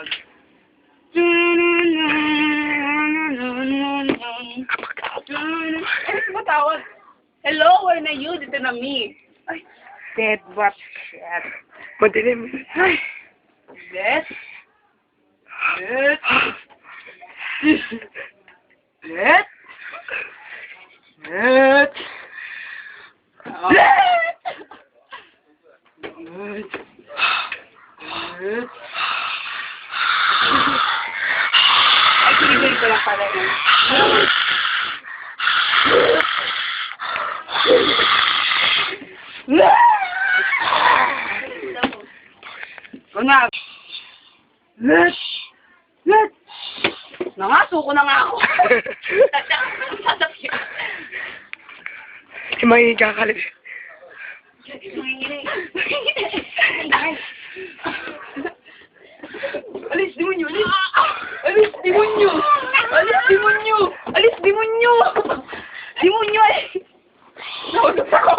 Ano tawag? Hello, where na you? Dito na me. Ay, dead, what shit. Madilim. Ay, dead. Dead. Dead. Dead. Ay, sinigay ko lang pala yun. Kuna. Nangaso ko na nga ako. Si May kakalit. Alis, demonyo! Alis! Alis, demonyo! Alis, demonyo! Alis, demonyo! Demonyo! Alis! Naulog ako!